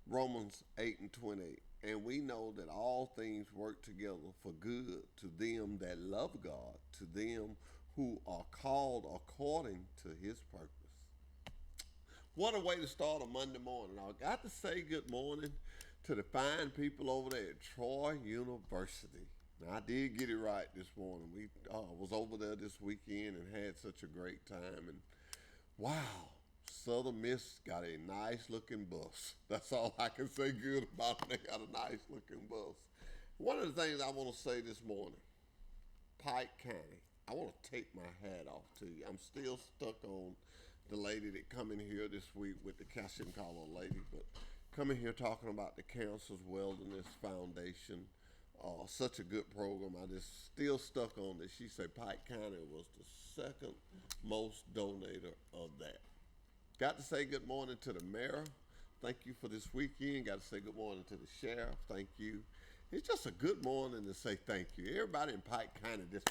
Romans 8 and 28. And we know that all things work together for good to them that love God, to them who are called according to his purpose. What a way to start a Monday morning. I got to say good morning to the fine people over there at Troy University. Now, I did get it right this morning. We was over there this weekend and had such a great time. And wow, Southern Miss got a nice looking bus. That's all I can say good about them. They got a nice looking bus. One of the things I want to say this morning, Pike County, I want to take my hat off to you. I'm still stuck on the lady that come in here this week with the, I shouldn't call her a lady, but coming here talking about the Cancer's Wellness Foundation. Such a good program. I just still stuck on this. She said Pike County was the second most donator of that. Got to say good morning to the mayor. Thank you for this weekend. Got to say good morning to the sheriff. Thank you. It's just a good morning to say thank you. Everybody in Pike County, just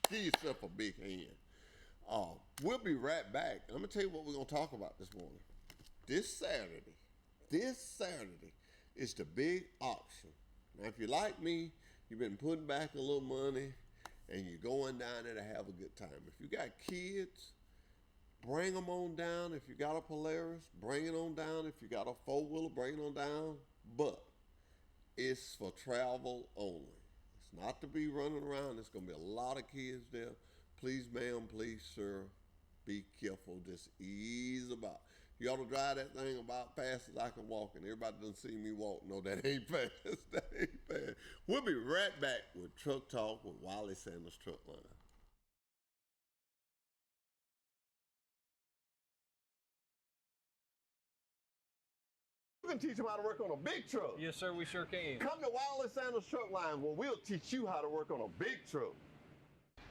give yourself a big hand. We'll be right back. I'm going to tell you what we're going to talk about this morning. This Saturday is the big auction. Now, if you're like me, you've been putting back a little money and you're going down there to have a good time. If you got kids, bring them on down. If you got a Polaris, bring it on down. If you got a four-wheeler, bring it on down. But it's for travel only. It's not to be running around. There's going to be a lot of kids there. Please, ma'am, please, sir, be careful. Just ease about. You ought to drive that thing about fast as I can walk, and everybody doesn't see me walk. No, that ain't fast. That ain't fast. We'll be right back with Truck Talk with Wiley Sanders Truck Line. You can teach them how to work on a big truck. Yes, sir, we sure can. Come to Wiley Sanders Truck Line where we'll teach you how to work on a big truck.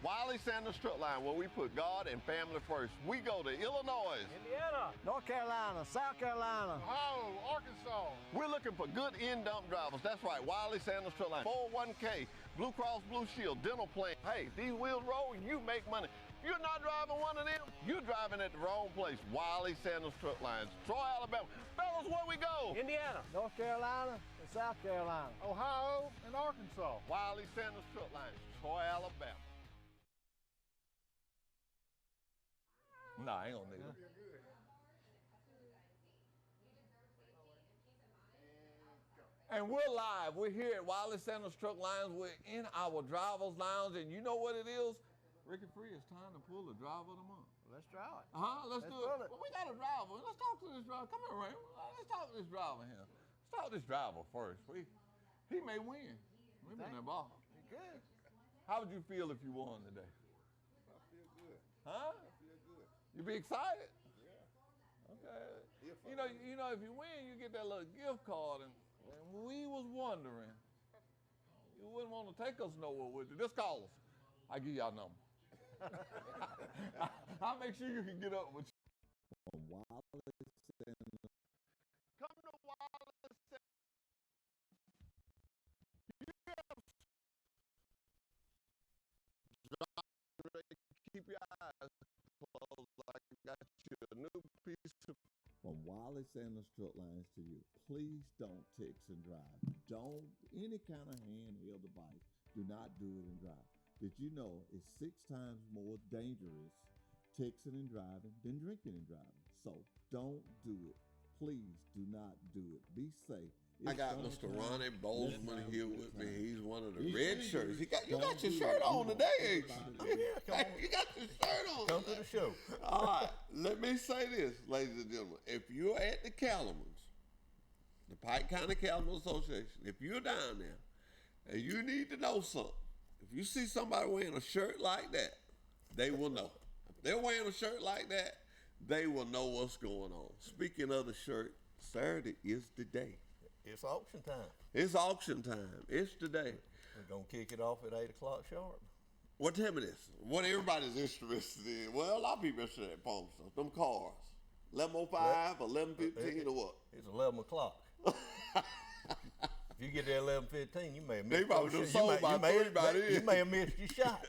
Wiley Sanders Truck Line, where we put God and family first. We go to Illinois, Indiana, North Carolina, South Carolina, Ohio, Arkansas. we're looking for good in-dump drivers. That's right, Wiley Sanders Truck Line. 401k, Blue Cross Blue Shield, dental plan. Hey, these wheels roll, you make money. If you're not driving one of them, you're driving at the wrong place. Wiley Sanders Truck Lines, Troy, Alabama. Fellas, where we go? Indiana, North Carolina, and South Carolina. Ohio, and Arkansas. Wiley Sanders Truck Lines, Troy, Alabama. Nah, I ain't gonna need them. And we're live. We're here at Wiley Sanders Truck Lines. We're in our driver's lounge, and you know what it is? Ricky Free, it's time to pull the driver of the month. Let's try it. Let's do pull it. Well, we got a driver. Let's talk to this driver. Come here, Ray. Let's talk to this driver here. Let's talk to this driver first. He may win. We've been there ball. Good. How would you feel if you won today? I feel good. Huh? I feel good. You be excited? Yeah. Okay. If I You know, if you win, you get that little gift card, and we was wondering, you wouldn't want to take us nowhere with you. Just call us. I give y'all number. I'll make sure you can get up with you. Come to Wallace. Keep your eyes closed. I got you a new piece of. From Wiley Sanders Truck Lines to you, please don't text and drive. Don't any kind of handheld device. Do not do it and drive. Did you know it's 6 times more dangerous texting and driving than drinking and driving? So don't do it. Please do not do it. Be safe. I got Mr. Ronnie Bozeman here with me. He's one of the red shirts. You got your shirt on today, ain't you? You got your shirt on. Come to the show. All right, let me say this, ladies and gentlemen. If you're at the Calamans, the Pike County Calamans Association, if you're down there and you need to know something, if you see somebody wearing a shirt like that, they will know. If they're wearing a shirt like that, they will know what's going on. Speaking of the shirt, Saturday is the day. It's auction time. It's auction time. It's today. We're going to kick it off at 8 o'clock sharp. What time it is? What everybody's interested in? Well, a lot of people interested in phone stuff. Them cars. 11:05, 11:15, or what? It's 11 o'clock. If you get there 11:15, you may have missed They probably done sold by 3 by then. You may have missed your shot.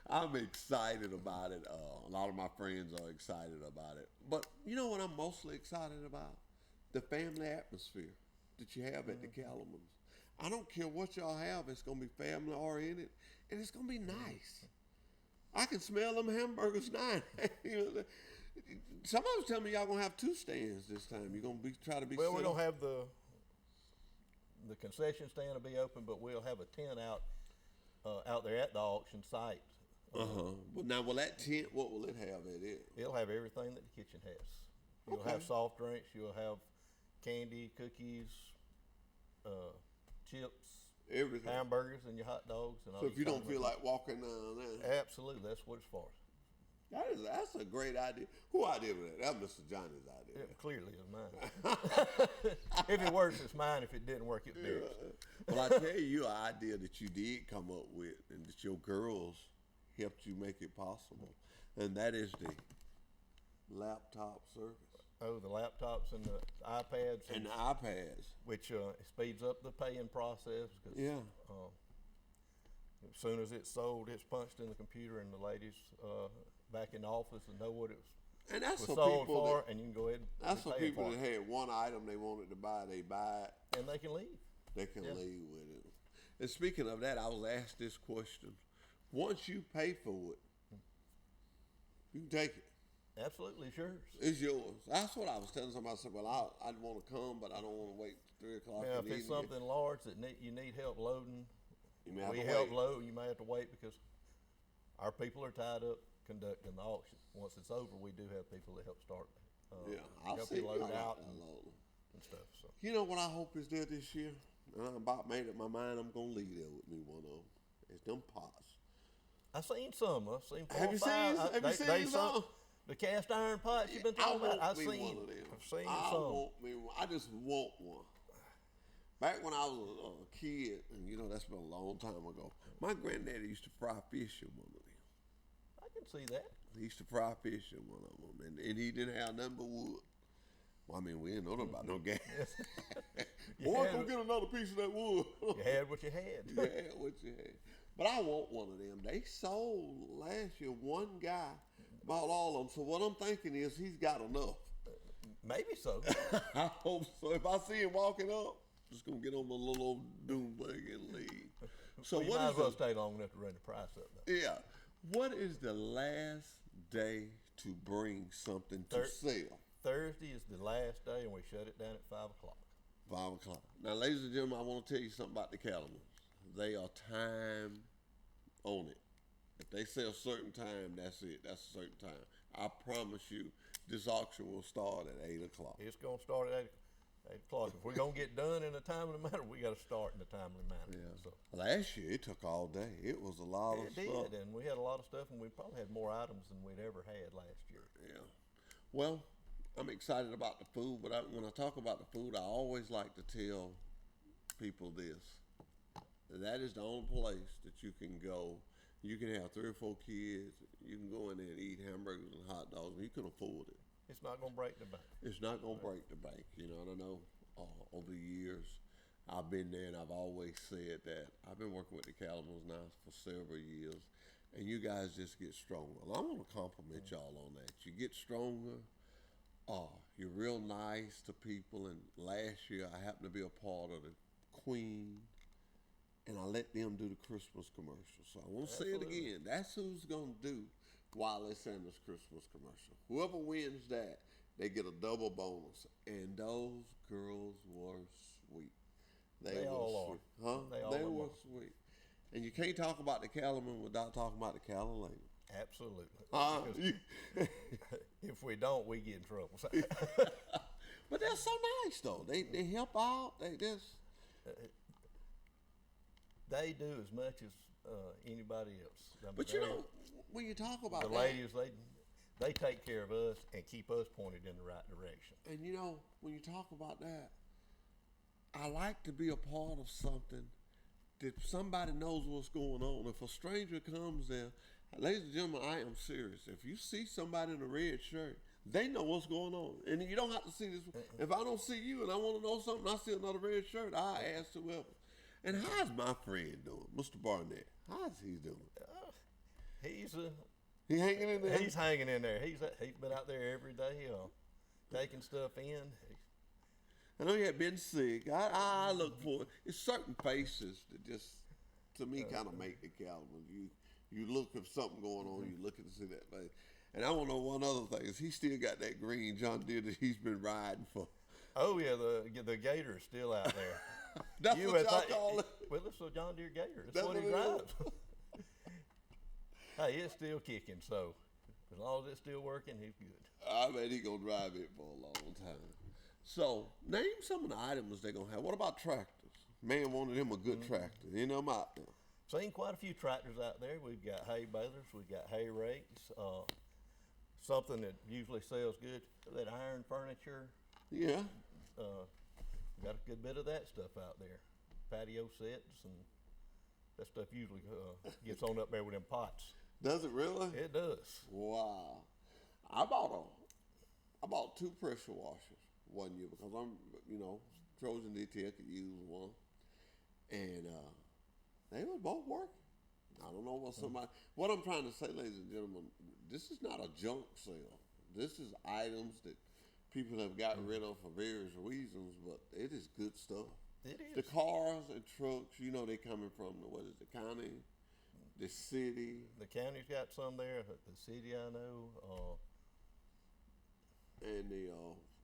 I'm excited about it. A lot of my friends are excited about it. But you know what I'm mostly excited about? the family atmosphere that you have at the Calamans. I don't care what y'all have, it's going to be family oriented, and it's going to be nice. I can smell them hamburgers now. Somebody was telling me y'all going to have 2 stands this time. You're going to try to be Well, we don't have the concession stand will be open, but we'll have a tent out there at the auction site. Well, now, will that tent, what will it have at it? It'll have everything that the kitchen has. You'll have soft drinks. You'll have candy, cookies, chips, Everything. hamburgers, and your hot dogs. And all So if these you don't kinds of feel things. like walking down there. Absolutely, that's what it's for. That's a great idea. Who idea was that? That was Mr. Johnny's idea. It clearly is mine. If it works, it's mine. If it didn't work, it's theirs. Well, I tell you an idea that you did come up with and that your girls helped you make it possible. And that is the laptop service. Oh, the laptops and the iPads, And the iPads. which speeds up the paying process. Cause, Yeah. As soon as it's sold, it's punched in the computer, and the ladies back in the office and know what it And that's was for sold people for, that, and you can go ahead. that's and for pay people for that it. had one item they wanted to buy, they buy it. And they can leave. They can Yeah. leave with it. And speaking of that, I was asked this question. Once you pay for it, you can take it. Absolutely, it's yours. It's yours. That's what I was telling somebody. I said, well, I'd want to come, but I don't want to wait 3 o'clock Now, in if the it's evening. something large that you need help loading, You may have we to help wait. load. You may have to wait because our people are tied up conducting the auction. Once it's over, we do have people that help start. Yeah, I'll help see you you load out out there and loading. stuff. So You know what I hope is there this year? And I about made up my mind I'm going to leave there with me one of them. It's them pots. I seen some. I've seen 4 Have or you 5. seen- have you seen they some? the cast iron pots you've been I talking want about? I've me seen. one of them. I've seen I some. want me one. I just want one. Back when I was a kid, and you know, that's been a long time ago, my granddaddy used to fry fish in one of them. I can see that. He used to fry fish in one of them, and he didn't have nothing but wood. Well, I mean, we didn't know nothing about no gas. Boy, had go it. get another piece of that wood. You had what you had. You had what you had. But I want one of them. They sold last year. One guy bought all of them. So what I'm thinking is he's got enough. Maybe so. I hope so. If I see him walking up, just gonna get on the little old doom buggy and leave. So Well, you what might is as well the, stay long enough to run the price up, though. yeah? What is the last day to bring something to sell? Thursday is the last day, and we shut it down at 5 o'clock. 5 o'clock. Now, ladies and gentlemen, I want to tell you something about the Calamans. They are time on it. If they say a certain time, that's it. That's a certain time. I promise you, this auction will start at 8 o'clock. It's going to start at 8 o'clock. If we're going to get done in a timely manner, we got to start in a timely manner. Yeah. So Last year, it took all day. It was a lot of it stuff. did, and we had a lot of stuff, and we probably had more items than we'd ever had last year. Yeah. Well, I'm excited about the food, but when I talk about the food, I always like to tell people this. That is the only place that you can go. You can have 3 or 4 kids. You can go in there and eat hamburgers and hot dogs. And you can afford it. It's not going to break the bank. It's not going to break the bank. You know, and I know over the years, I've been there and I've always said that. I've been working with the Calamans now for several years. And you guys just get stronger. And I want to compliment y'all on that. You get stronger. You're real nice to people. And last year, I happened to be a part of the Queen, and I let them do the Christmas commercial. So I want to say it Absolutely. again. That's who's going to do Wiley Sanders Christmas commercial. Whoever wins that, they get a double bonus. And those girls were sweet. They were all sweet. Huh? They all They are. were sweet. And you can't talk about the Calaman without talking about the Cala lady. Absolutely. You- If we don't, we get in trouble. But they're so nice, though. They help out. They just... They do as much as anybody else. I mean, But you know, when you talk about the that, ladies, they take care of us and keep us pointed in the right direction. and you know, when you talk about that, I like to be a part of something that somebody knows what's going on. If a stranger comes there, ladies and gentlemen, I am serious. If you see somebody in a red shirt, they know what's going on. And you don't have to see this. If I don't see you and I want to know something, I see another red shirt, I ask whoever. And how's my friend doing, Mr. Barnett? How's he doing? He's He hanging in there? he's hanging in there. He's been out there every day, taking stuff in. I know you had been sick. I look for it's certain faces that just to me kind of make the calendar. You look at something going on, you look to see that face. And I want to know one other thing is he still got that green John Deere that he's been riding for. Oh yeah, the Gator is still out there. That's what y'all call it. Well, it's a John Deere Gator. That's That's what he what it drives. Hey, it's still kicking, so as long as it's still working, he's good. I bet he gonna drive it for a long time. So name some of the items they're gonna have. What about tractors? Man wanted him a good tractor. You know, I'm out there. Seen quite a few tractors out there. We've got hay balers, we've got hay rakes, something that usually sells good, that iron furniture. Yeah. Got a good bit of that stuff out there. Patio sets and that stuff usually gets on up there with them pots. Does it really? It does. Wow. I bought 2 pressure washers one year because I'm, Trojan DT could use one. And they were both working. I don't know what I'm trying to say, ladies and gentlemen, this is not a junk sale. This is items that people have gotten rid of for various reasons, but it is good stuff. It is. The cars and trucks, they coming from the county, the city. The county's got some there. The city, I know. And the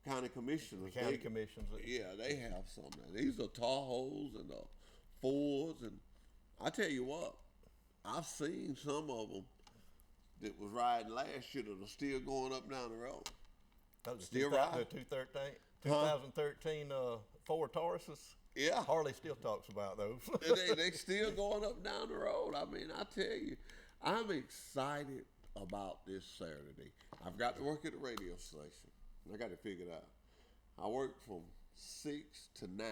county commissioners. The county commissions. Yeah, they have some there. These are Tahoes and Fords, and I tell you what, I've seen some of them that was riding last year that are still going up down the road. Still riding. The 2013 Ford Tauruses. Yeah. Harley still talks about those. they still going up down the road. I mean, I tell you, I'm excited about this Saturday. I've got to work at the radio station. I got to figure it out. I work from 6 to 9.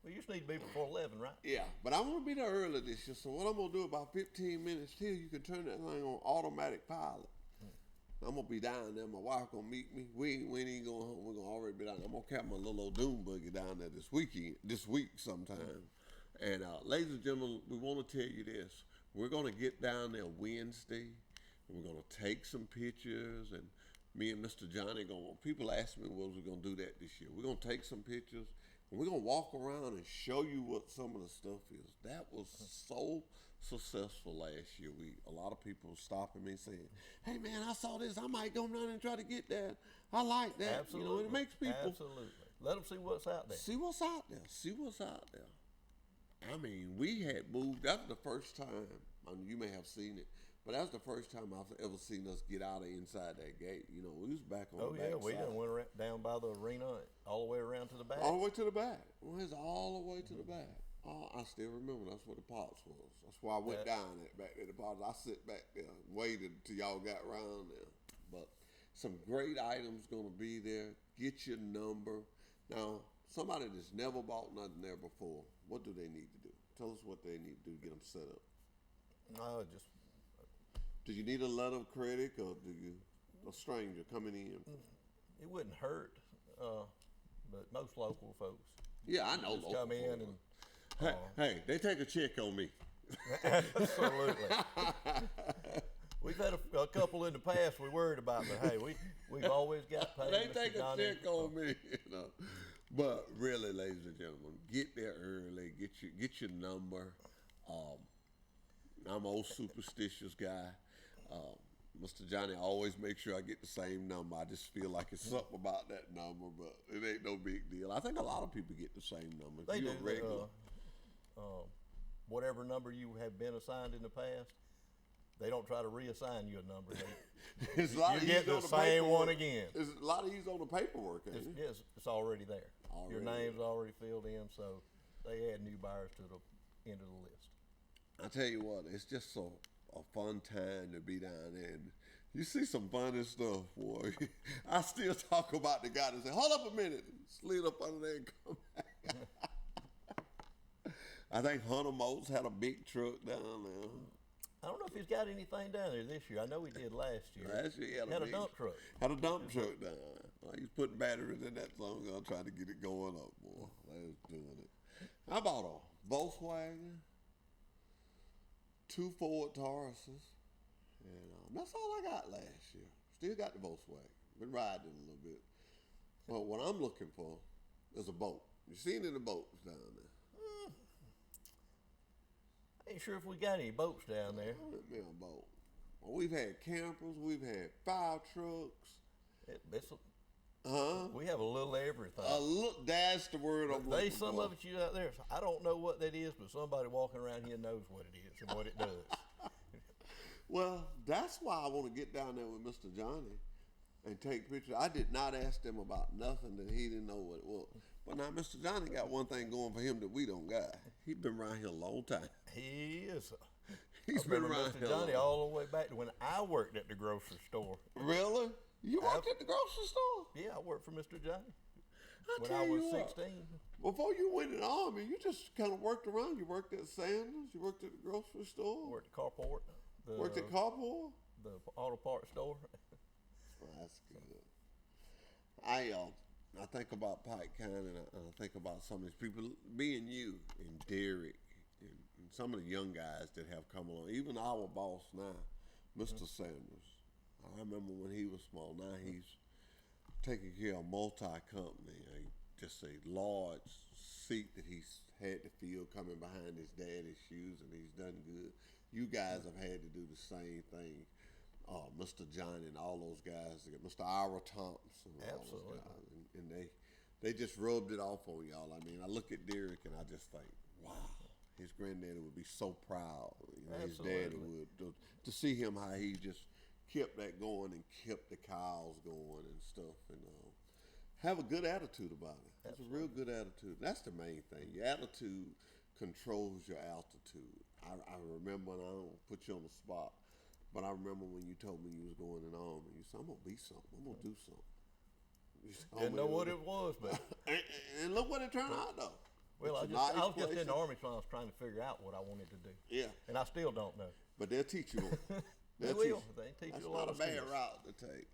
Well, you just need to be before 11, right? Yeah, but I'm going to be there early this year. So what I'm going to do about 15 minutes till you can turn that thing on automatic pilot. I'm going to be down there. My wife going to meet me. We ain't going home. We're going to already be down there. I'm going to cap my little old dune buggy down there this week sometime. And ladies and gentlemen, we want to tell you this. We're going to get down there Wednesday. And we're going to take some pictures. And me and Mr. Johnny people ask me, well, we're going to do that this year. We're going to take some pictures. And we're going to walk around and show you what some of the stuff is. That was so successful last year. A lot of people stopping me saying, hey man, I saw this, I might go down and try to get that. I like that. Absolutely. It makes people let them see what's out there. See what's out there. I mean, we had moved. That was the first time. I mean, you may have seen it, but that was the first time I've ever seen us get out of inside that gate. We was back on the back side. We done went down by the arena all the way around to the back. All the way to the back. Well, it's all the way to the back. Oh, I still remember that's where the pots was. That's why I went down back there. The pots. I sit back there and waited till y'all got around there. But some great items gonna be there. Get your number. Now, somebody that's never bought nothing there before, what do they need to do? Tell us what they need to do to get them set up. Do you need a letter of credit, or do you a stranger coming in? It wouldn't hurt, but most local folks. Yeah, I know. Just come in and. Hey, they take a check on me. Absolutely. We've had a couple in the past we worried about, but hey, we've always got paid. They take a check on me, But really, ladies and gentlemen, get there early. Get your number. I'm an old superstitious guy. Mr. Johnny always makes sure I get the same number. I just feel like it's something about that number, but it ain't no big deal. I think a lot of people get the same number. They do. Whatever number you have been assigned in the past, they don't try to reassign you a number. You get the same one again. There's a lot of use on the paperwork, ain't it? Yes, it's already there. Your name's already filled in, so they add new buyers to the end of the list. I tell you what, it's just a fun time to be down there. And you see some funny stuff, boy. I still talk about the guy that said, hold up a minute, slid up under there and come back. I think Hunter Moats had a big truck down there. I don't know if he's got anything down there this year. I know he did last year. Last year he had a dump truck. Had a dump truck down there. Well, he's putting batteries in that song. I'm trying to get it going up, boy. They was doing it. I bought a Volkswagen, 2 Ford Tauruses, and that's all I got last year. Still got the Volkswagen. Been riding it a little bit. Well, what I'm looking for is a boat. You seen any boats down there? Ain't sure if we got any boats down there. Let me a boat. Well, we've had campers, we've had fire trucks. We have a little everything. Look, that's the word I'm looking for. There's some of you out there. I don't know what that is, but somebody walking around here knows what it is and what it does. Well, that's why I want to get down there with Mr. Johnny and take pictures. I did not ask him about nothing that he didn't know what it was. But now Mr. Johnny got one thing going for him that we don't got. He's been around here a long time. He is. He's been around Mr. here Johnny all the way back to when I worked at the grocery store. Really? You worked at the grocery store? Yeah, I worked for Mr. Johnny when tell I was you what, 16. Before you went in the Army, you just kind of worked around. You worked at Sanders. You worked at the grocery store. Worked at Carport. Worked at Carport. The auto parts store. Well, that's good. I think about Pike County, and I think about some of these people, being you and Derek and some of the young guys that have come along. Even our boss now, Mr. Sanders. I remember when he was small. Now he's taking care of multi-company. Just a large seat that he's had to fill coming behind his daddy's shoes, and he's done good. You guys have had to do the same thing. Mr. Johnny and all those guys, Mr. Ira Thompson, all those guys, and they just rubbed it off on y'all. I mean, I look at Derek and I just think, wow, his granddaddy would be so proud. His daddy would to see him how he just kept that going and kept the cows going and stuff, and have a good attitude about it. That's a real good attitude. That's the main thing. Your attitude controls your altitude. I remember, and I don't put you on the spot, but I remember when you told me you was going in the Army. You said, I'm going to be something. I'm going to do something. Didn't know what it was, but... and look what it turned out, though. Well, I was just in the Army, so I was trying to figure out what I wanted to do. Yeah. And I still don't know. But they'll teach you. They will. They teach you a lot of skills. That's not a bad route to take.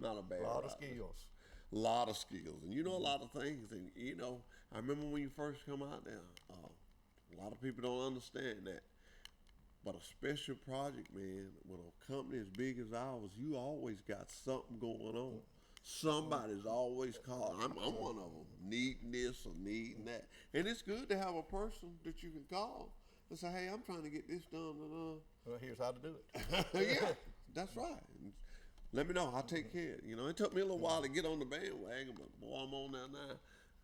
Not a bad route. A lot of skills. A lot of skills. And you know a lot of things. And, I remember when you first come out there, a lot of people don't understand that. But a special project, man, with a company as big as ours, you always got something going on. Somebody's always calling. I'm one of them, needing this or needing that. And it's good to have a person that you can call and say, hey, I'm trying to get this done. Well, here's how to do it. Yeah, that's right. And let me know. I'll take care. It took me a little while to get on the bandwagon, but boy, I'm on there now.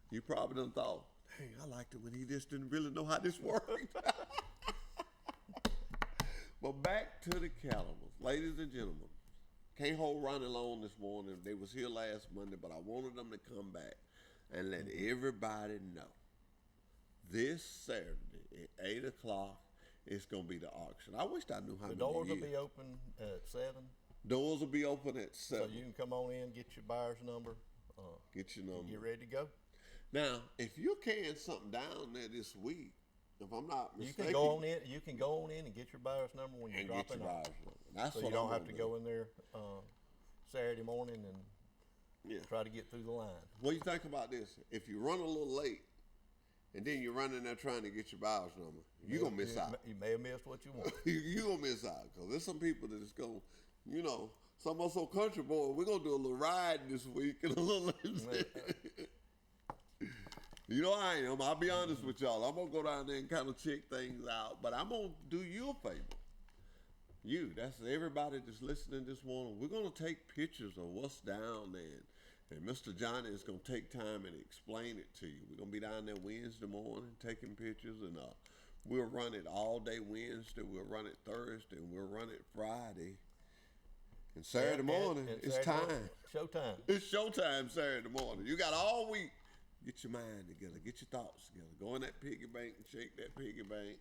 You probably done thought, hey, I liked it when he just didn't really know how this worked. But back to the Calibers, ladies and gentlemen. Can't hold Ronnie long this morning. They was here last Monday, but I wanted them to come back and let everybody know. This Saturday at 8 o'clock, it's going to be the auction. I wish I knew how many doors years. will be open at 7. Doors will be open at 7. So you can come on in, get your buyer's number. Get your number. Get ready to go. Now, if you're carrying something down there this week, if I'm not mistaken. You can go on in and get your buyer's number when you're dropping off. That's so what you don't I'm have to go in there Saturday morning and try to get through the line. What do you think about this? If you run a little late, and then you're running there trying to get your buyer's number, you're going to miss out. You may have missed what you want. You're going to miss out, because there's some people that is going, some of us on Country Boy, we're going to do a little ride this week and a little. You know I am. I'll be honest with y'all. I'm going to go down there and kind of check things out, but I'm going to do you a favor. That's everybody that's listening this morning. We're going to take pictures of what's down there. And Mr. Johnny is going to take time and explain it to you. We're going to be down there Wednesday morning taking pictures, and we'll run it all day Wednesday. We'll run it Thursday, and we'll run it Friday. And Saturday morning, it's time. Showtime. It's showtime Saturday morning. You got all week. Get your mind together. Get your thoughts together. Go in that piggy bank and shake that piggy bank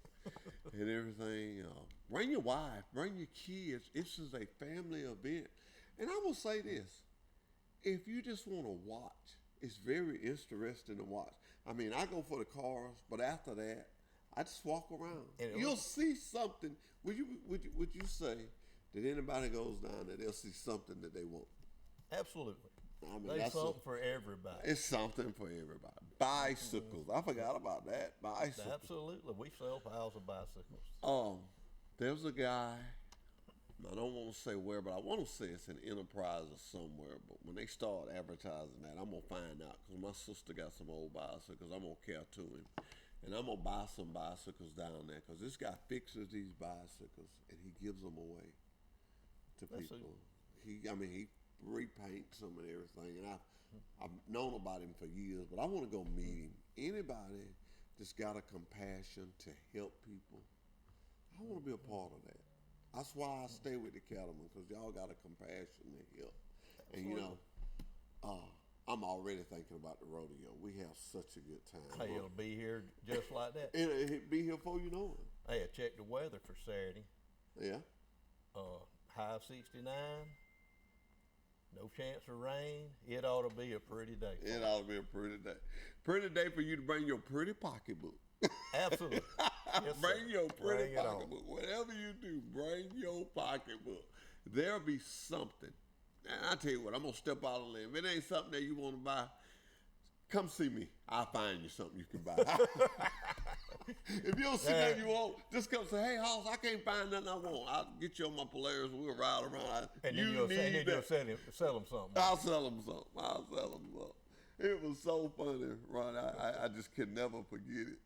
and everything. Bring your wife. Bring your kids. This is a family event. And I will say this. If you just want to watch, it's very interesting to watch. I mean, I go for the cars, but after that, I just walk around. You'll see something. Would you say that anybody goes down there, they'll see something that they want? Absolutely. I mean, there's something for everybody. It's something for everybody. Bicycles. I forgot about that. Bicycles. Absolutely. We sell piles of bicycles. There's a guy I don't want to say where, but I want to say it's an enterprise or somewhere. But when they start advertising that, I'm going to find out because my sister got some old bicycles. I'm going to care to him. And I'm going to buy some bicycles down there because this guy fixes these bicycles and he gives them away to people. He repaints them and everything. And I've known about him for years, but I want to go meet him. Anybody that's got a compassion to help people, I want to be a part of that. That's why I stay with the cattlemen, because y'all got a compassion to help. And you know, I'm already thinking about the rodeo. We have such a good time. Hey, it'll be here just like that. It'll be here before you know it. Hey, I checked the weather for Saturday. Yeah. High of 69. No chance of rain. It ought to be a pretty day. It ought to be a pretty day. Pretty day for you to bring your pretty pocketbook. Absolutely. Yes, bring your pretty Bring it on. pocketbook. Whatever you do, bring your pocketbook. There'll be something. And I tell you what, I'm gonna step out on a limb. If it ain't something that you want to buy, come see me. I'll find you something you can buy. If you don't see nothing you want, just come say, "Hey, Hoss, I can't find nothing I want. I'll get you on my Polaris. We'll ride around. And you then you'll need that. sell them something. I'll sell them something. It was so funny, Ron. I just can never forget it.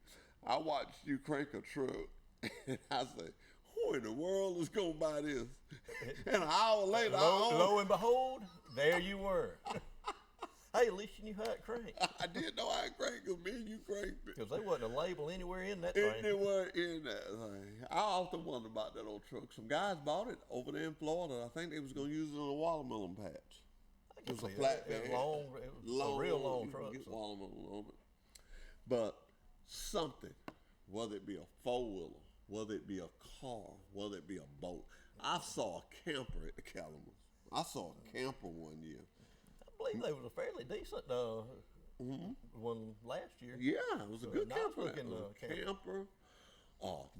I watched you crank a truck, and I said, who in the world is going to buy this? And an hour later, Lo and behold, there you were. Hey, at least you knew how it cranked. I didn't know how it cranked because me and you cranked it. Because there wasn't a label anywhere in that thing. It wasn't in that thing. I often wonder about that old truck. Some guys bought it over there in Florida. I think they was going to use it on a watermelon patch. I can It was see a that. flatbed. It was a real long you can truck. Get So. watermelon on it. But something, whether it be a four-wheeler, whether it be a car, whether it be a boat. I saw a camper at the Calamars. I saw a camper one year. I believe they was a fairly decent one last year. Yeah, it was a good nice camper. looking, It was a camper. camper.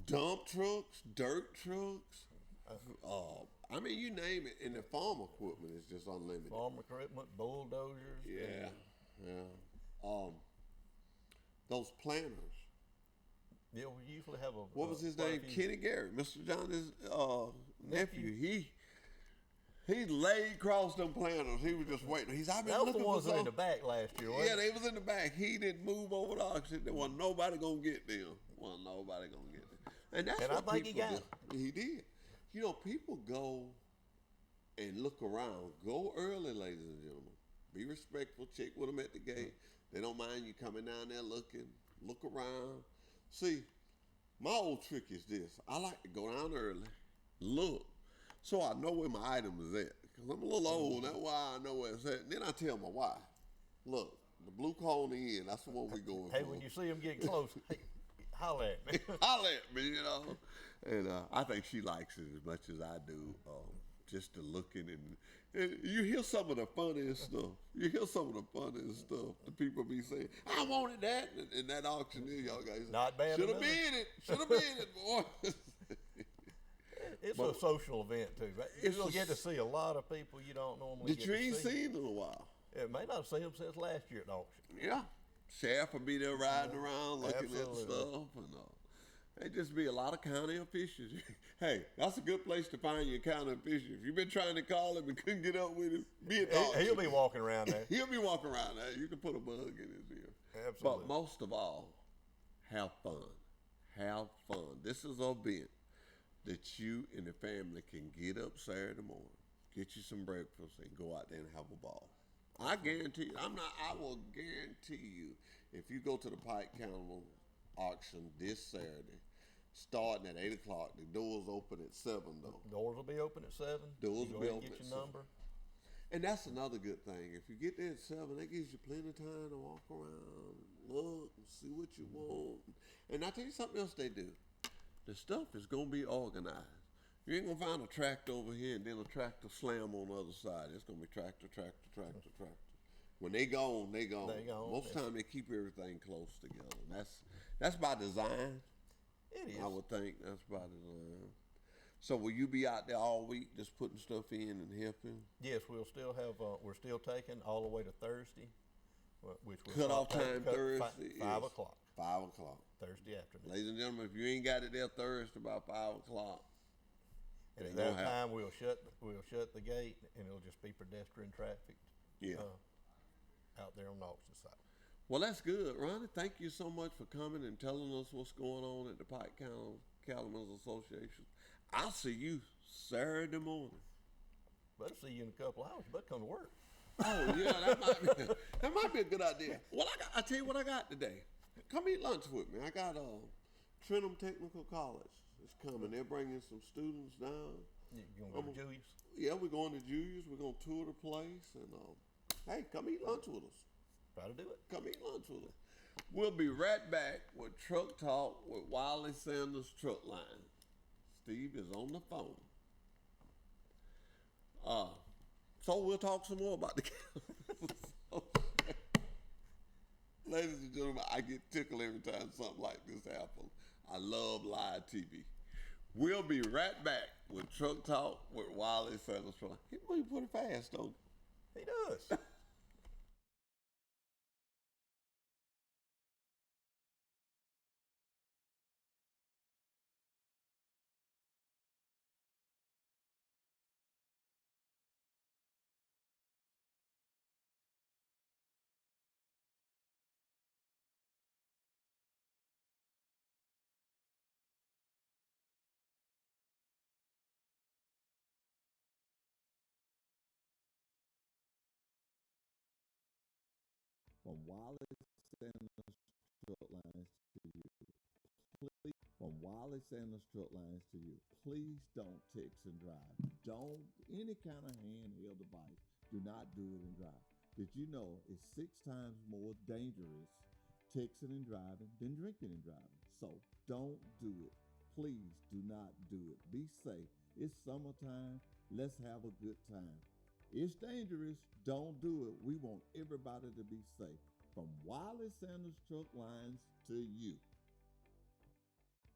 Dump trucks, dirt trucks. I mean, you name it. And the farm equipment is just unlimited. Farm equipment, bulldozers. Yeah. Those planters. Yeah, we usually have a. What was his quite a name? few- Kenny Garrett, Mr. John's nephew. He laid across them planters. He was just waiting. I've been That was looking the for ones that were in some. the back last year, wasn't Yeah, it? they was in the back. He didn't move over the auction. There wasn't nobody gonna get them. And that's And I what think he people got do. He did. You know, people go and look around. Go early, ladies and gentlemen. Be respectful. Check with them at the gate. They don't mind you coming down there looking. Look around. See, my old trick is this. I like to go down early, look, so I know where my item is at. Because I'm a little old, that's why I know where it's at. And then I tell my wife, look, the blue cone in, that's the one we going Hey, for. when you see them getting close, hey, holler at me. Holler at me, you know. And I think she likes it as much as I do, just the looking. And you hear some of the funniest stuff. The people be saying, I wanted that. And that auctioneer, y'all guys, Not bad should have enough. been it. Should have been it, boy. It's But- a social event too. You're It's gonna a get to s- see a lot of people you don't normally That get you to ain't see. seen in a while. It may not have seen them since last year at the auction. Yeah. Sheriff will be there riding around looking Absolutely. at stuff. And it just be a lot of county officials. Hey, that's a good place to find your county official. If you've been trying to call him and couldn't get up with him, be at the auction. He'll be walking around there. He'll be walking around there. You can put a bug in his ear. Absolutely. But most of all, have fun. Have fun. This is an event that you and the family can get up Saturday morning, get you some breakfast, and go out there and have a ball. I guarantee you, I will guarantee you, if you go to the Pike Carnival auction this Saturday, starting at 8 o'clock, the doors open at 7 though. Doors will be open at 7. Doors You will go be ahead and open get at your 7. number. And that's another good thing. If you get there at 7, that gives you plenty of time to walk around, look, and see what you want. And I tell you something else they do. The stuff is gonna be organized. You ain't gonna find a tractor over here and then a tractor slam on the other side. It's gonna be tractor. When they gone, they gone. They gone, Most yeah. time they keep everything close together. That's by design. It is. I would think that's by design. So will you be out there all week just putting stuff in and helping? Yes, we'll still have. We're still taking all the way to Thursday, which will Cutoff start time cut Thursday is 5 o'clock 5 o'clock. Thursday afternoon. Ladies and gentlemen, if you ain't got it there Thursday about 5 o'clock, And at They don't that have- time, we'll shut the gate, and it'll just be pedestrian traffic. Yeah. Out there on the auction site. Well, that's good, Ronnie. Thank you so much for coming and telling us what's going on at the Pike County Cattlemen's Association. I'll see you Saturday morning. Better see you in a couple hours. You better come to work. Oh yeah, that might be a good idea. Well, I tell you what I got today. Come eat lunch with me. I got Trenton Technical College. It's coming. They're bringing some students down. You gonna go to Julius? Yeah, we're going to Julius. We're gonna tour the place, and hey, come eat lunch with us. Try to do it. Come eat lunch with us. We'll be right back with Truck Talk with Wiley Sanders Truck Line. Steve is on the phone. So we'll talk some more about the Ladies and gentlemen, I get tickled every time something like this happens. I love live TV. We'll be right back with Truck Talk with Wiley Sanders Truck Line. He put it fast, don't he? He does. From Wiley Sanders Truck Lines to you. From Wiley Sanders Truck Lines to you. Please don't text and drive. Don't any kind of handheld device. Do not do it and drive. Did you know it's 6 times more dangerous texting and driving than drinking and driving? So don't do it. Please do not do it. Be safe. It's summertime. Let's have a good time. It's dangerous. Don't do it. We want everybody to be safe. From Wiley Sanders Truck Lines to you.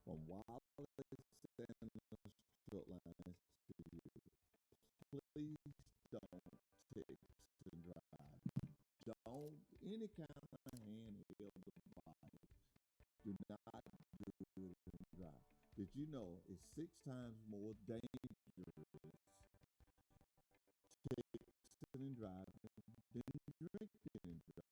From Wiley Sanders Truck Lines to you. Please don't text and drive. Don't any kind of handheld device. Do not do it and drive. Did you know it's 6 times more dangerous texting and driving than drinking and driving?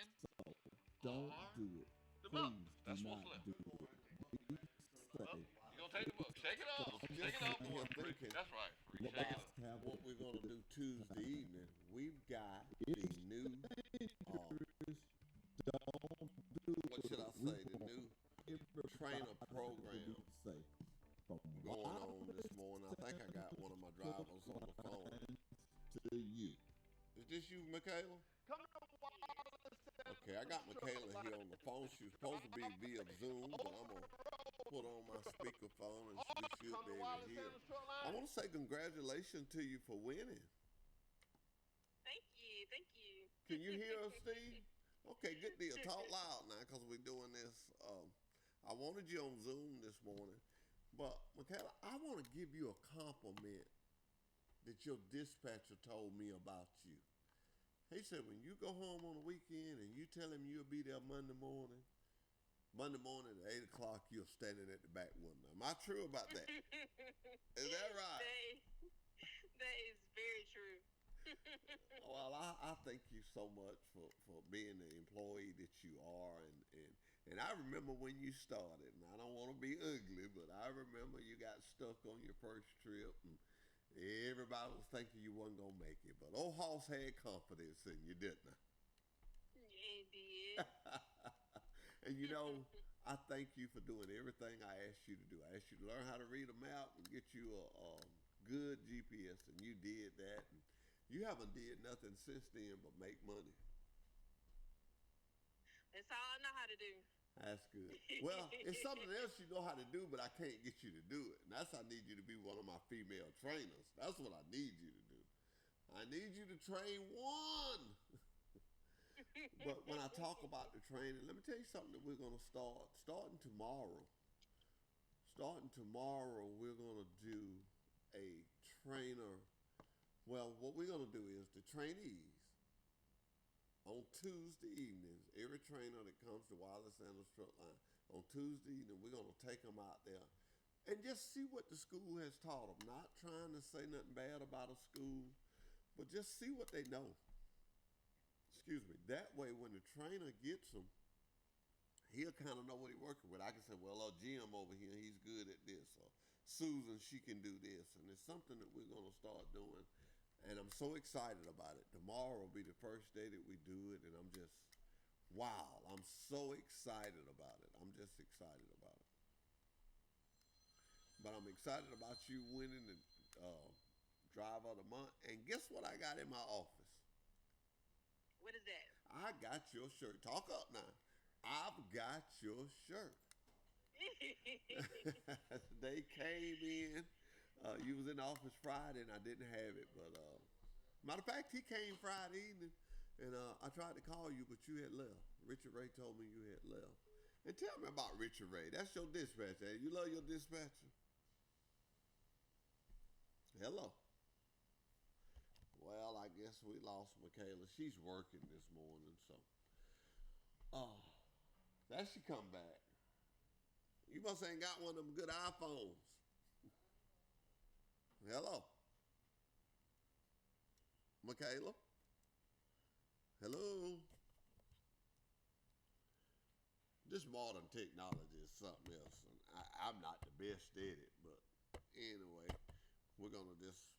in. Don't Or do it. the book. Please That's do what's not left. do it. Be safe. You gonna take the book? Shake it up. I'm Shake just it up, sitting boy. here thinking That's right. Shake it Let's up. have what we're gonna do Tuesday evening. We've got the new, Don't do what should I it. We say, the want new everybody trainer to program be safe. From going on this morning. I think I got one of my drivers on the phone. to you. Is this you, Michaela? Come to Wiley. Okay, I got Michaela here on the phone. She was supposed to be via Zoom, but I'm gonna put on my speakerphone and we should Come be to able to Wiley hear. Sanders Truck I Line. want to say congratulations to you for winning. Thank you, thank you. Can you hear us, Steve? Okay, good deal. Talk loud now, because we're doing this. I wanted you on Zoom this morning, but Michaela, I want to give you a compliment that your dispatcher told me about you. He said when you go home on the weekend and you tell him you'll be there Monday morning at 8 o'clock, you're standing at the back window. Am I true about that? Is that right? That is very true. Well, I thank you so much for being the employee that you are, and I remember when you started, and I don't want to be ugly, but I remember you got stuck on your first trip, and everybody was thinking you wasn't gonna make it, but old Hoss had confidence in you, didn't I? It did. And you know, I thank you for doing everything I asked you to do. I asked you to learn how to read a map and get you a good GPS, and you did that. And you haven't did nothing since then but make money. That's all I know how to do. That's good. Well, it's something else you know how to do, but I can't get you to do it. And that's I need you to be one of my female trainers. That's what I need you to do. I need you to train one. But when I talk about the training, let me tell you something that we're going to start. Starting tomorrow, we're going to do a trainer. Well, what we're going to do is the trainees on Tuesday evenings, every trainer that comes to Wiley Sanders Truck Line, on Tuesday evening, we're going to take them out there and just see what the school has taught them. Not trying to say nothing bad about a school, but just see what they know. Excuse me. That way, when the trainer gets them, he'll kind of know what he's working with. I can say, well, Jim over here, he's good at this. Or Susan, she can do this. And it's something that we're going to start doing. And I'm so excited about it. Tomorrow will be the first day that we do it. And I'm just, wow, I'm so excited about it. I'm just excited about it. But I'm excited about you winning the Driver of the Month. And guess what I got in my office? What is that? I got your shirt. Talk up now. I've got your shirt. They came in. You was in the office Friday, and I didn't have it. But matter of fact, he came Friday evening, and I tried to call you, but you had left. Richard Ray told me you had left. And tell me about Richard Ray. That's your dispatcher. You love your dispatcher? Hello. Well, I guess we lost Michaela. She's working this morning, so. Oh, that she come back. You must ain't got one of them good iPhones. Hello. Michaela? Hello? This modern technology is something else. And I'm not the best at it, but anyway, we're going to just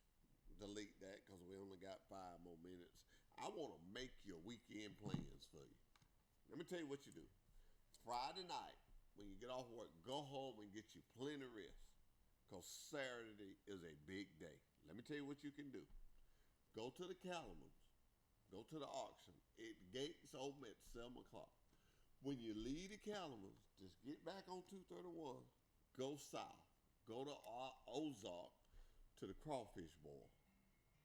delete that because we only got 5 more minutes. I want to make your weekend plans for you. Let me tell you what you do. Friday night, when you get off work, go home and get you plenty of rest because Saturday is a big day. Let me tell you what you can do. Go to the Calamans. Go to the auction. The gates open at 7 o'clock. When you leave the Calamans, just get back on 231. Go south. Go to Ozark to the Crawfish Bowl.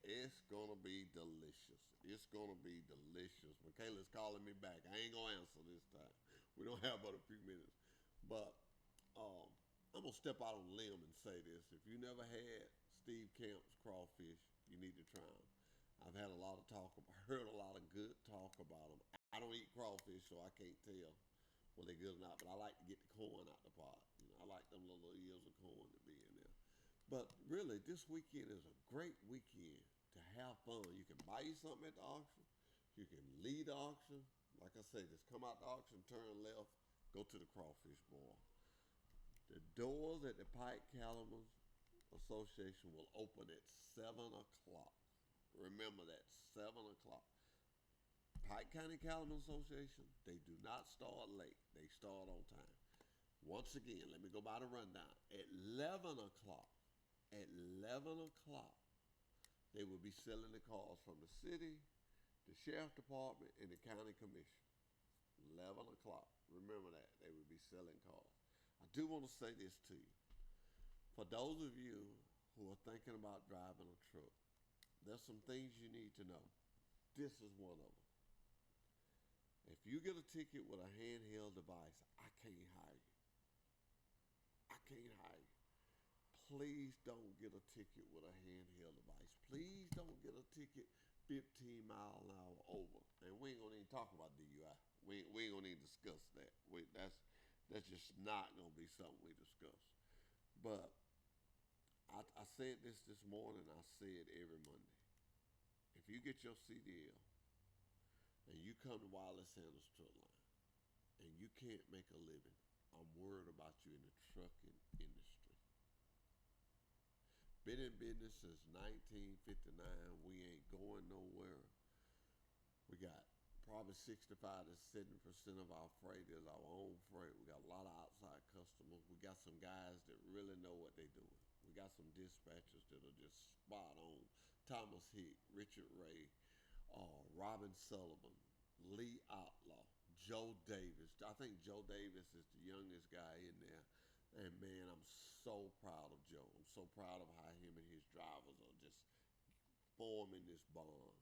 It's going to be delicious. It's going to be delicious. Michaela's calling me back. I ain't going to answer this time. We don't have but a few minutes. But I'm going to step out on a limb and say this. If you never had Steve Camp's crawfish, you need to try them. I've had a lot of heard a lot of good talk about them. I don't eat crawfish, so I can't tell whether they're good or not. But I like to get the corn out the pot. You know, I like them little ears of corn to be in there. But really, this weekend is a great weekend to have fun. You can buy you something at the auction. You can lead the auction. Like I say, just come out the auction, turn left, go to the crawfish boil. The doors at the Pike Cattlemen's Association will open at 7 o'clock. Remember that, 7 o'clock. Pike County Cattlemen's Association, they do not start late. They start on time. Once again, let me go by the rundown. At 11 o'clock, they will be selling the cars from the city, the sheriff department, and the county commission. 11 o'clock. Remember that. They will be selling cars. I do want to say this to you. For those of you who are thinking about driving a truck, there's some things you need to know. This is one of them. If you get a ticket with a handheld device, I can't hire you. I can't hire you. Please don't get a ticket with a handheld device. Please don't get a ticket 15 miles an hour over. And we ain't gonna even talk about DUI. We ain't gonna even discuss that. That's just not gonna be something we discuss. But I said this morning. I say it every Monday. If you get your CDL and you come to Wiley Sanders Truck Line and you can't make a living, I'm worried about you in the trucking industry. Been in business since 1959. We ain't going nowhere. We got probably 65 to 70% of our freight is our own freight. We got a lot of outside customers. We got some guys that really know what they're doing. We got some dispatchers that are just spot on. Thomas Hick, Richard Ray, Robin Sullivan, Lee Outlaw, Joe Davis. I think Joe Davis is the youngest guy in there. And man, I'm so proud of Joe. I'm so proud of how him and his drivers are just forming this bond.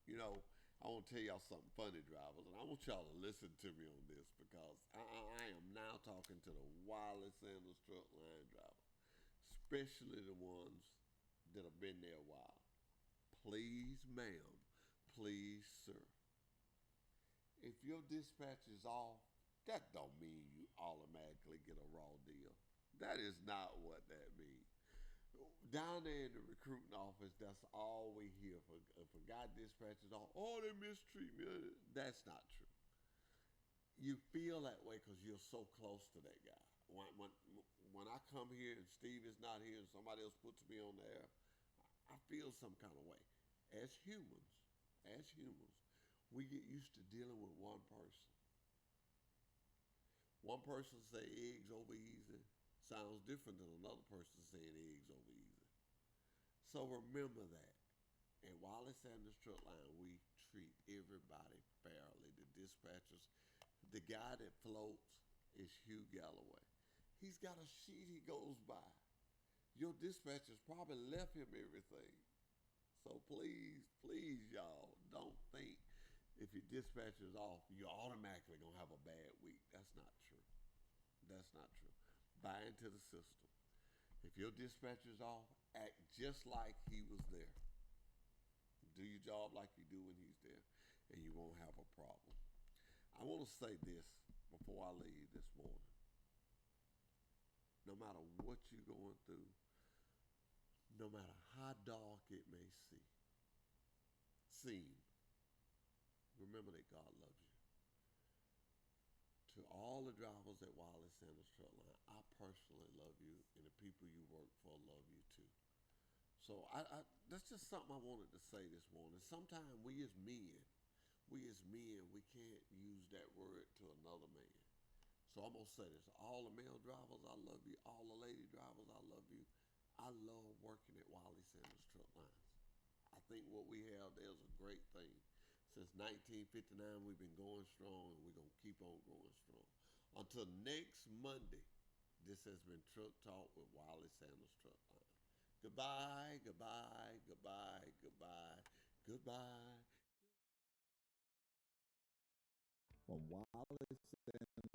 You know, I want to tell y'all something funny, drivers, and I want y'all to listen to me on this because I am now talking to the Wiley Sanders Truck Line drivers, especially the ones that have been there a while. Please, ma'am, please, sir. If your dispatch is off, that don't mean you automatically get a raw deal. That is not what that means. Down there in the recruiting office, that's all we hear. If a guy dispatches off, oh, they mistreat me. That's not true. You feel that way because you're so close to that guy. When I come here and Steve is not here and somebody else puts me on the air, I feel some kind of way. As humans, we get used to dealing with one person. One person say eggs over easy sounds different than another person saying eggs over easy. So remember that. At Wiley Sanders Truck Line, we treat everybody fairly. The dispatchers, the guy that floats is Hugh Galloway. He's got a sheet he goes by. Your dispatchers probably left him everything. So please, y'all, don't think if your dispatcher's off, you're automatically going to have a bad week. That's not true. That's not true. Buy into the system. If your dispatcher's off, act just like he was there. Do your job like you do when he's there, and you won't have a problem. I want to say this before I leave this morning. No matter what you're going through, no matter how dark it may seem, remember that God loves you. To all the drivers at Wiley Sanders Truck Line, I personally love you, and the people you work for love you too. So that's just something I wanted to say this morning. Sometimes we as men, we can't use that word to another man. So I'm going to say this. All the male drivers, I love you. All the lady drivers, I love you. I love working at Wiley Sanders Truck Lines. I think what we have there is a great thing. Since 1959, we've been going strong, and we're going to keep on going strong. Until next Monday, this has been Truck Talk with Wiley Sanders Truck Line. Goodbye, goodbye, goodbye, goodbye, goodbye. From Wiley Sanders